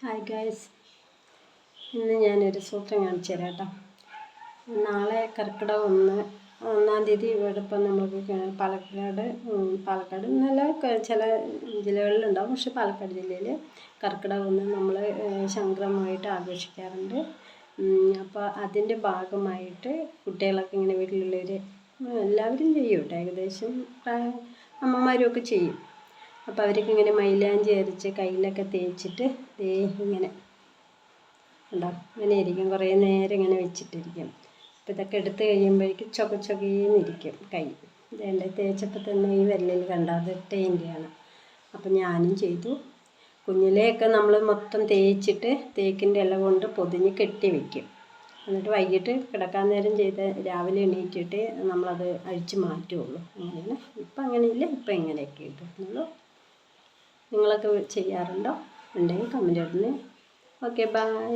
Hi guys, ഇന്ന് ഞാനൊരു സൂത്രം കാണിച്ചു തരാം കേട്ടോ. നാളെ കർക്കിടകം 1-ാം തീയതി ഇവിടെ ഇപ്പം നമുക്ക് പാലക്കാട് എന്നല്ല ചില ജില്ലകളിലുണ്ടാവും. പക്ഷെ പാലക്കാട് ജില്ലയിൽ കർക്കിടകം 1 നമ്മൾ സംക്രമമായിട്ട് ആഘോഷിക്കാറുണ്ട്. അപ്പോൾ അതിൻ്റെ ഭാഗമായിട്ട് കുട്ടികളൊക്കെ ഇങ്ങനെ വീട്ടിലുള്ളവർ എല്ലാവരും ചെയ്യും കേട്ടോ. ഏകദേശം അമ്മമാരും ഒക്കെ ചെയ്യും. അപ്പോൾ അവർക്ക് ഇങ്ങനെ മൈലാഞ്ചി അരച്ച് കയ്യിലൊക്കെ തേച്ചിട്ട് ഇങ്ങനെ ഉണ്ടാവും. ഇങ്ങനെ ഇരിക്കും, കുറേ നേരം ഇങ്ങനെ വെച്ചിട്ടിരിക്കും. അപ്പോൾ ഇതൊക്കെ എടുത്ത് കഴിയുമ്പോഴേക്കും ചൊകച്ചൊകേന്നിരിക്കും കൈ. ഇതേണ്ട തേച്ചപ്പോൾ തന്നെ ഈ വിരലിൽ കണ്ടാൽ തേൻ്റെയാണ്. അപ്പം ഞാനും ചെയ്തു. കുഞ്ഞിലെയൊക്കെ നമ്മൾ മൊത്തം തേച്ചിട്ട് തേക്കിൻ്റെ ഇല കൊണ്ട് പൊതിഞ്ഞ് കെട്ടി വയ്ക്കും. എന്നിട്ട് വൈകിട്ട് കിടക്കാൻ നേരം ചെയ്ത് രാവിലെ എണീറ്റിട്ട് നമ്മളത് അഴിച്ച് മാറ്റുകയുള്ളൂ. അങ്ങനെയാണ്. ഇപ്പം അങ്ങനെയില്ല, ഇപ്പം ഇങ്ങനെയൊക്കെ ഇട്ടുള്ളൂ. നിങ്ങളൊക്കെ ചെയ്യാറുണ്ടോ? ഉണ്ടെങ്കിൽ കമൻറ്റ് ഇടണേ. Okay, by.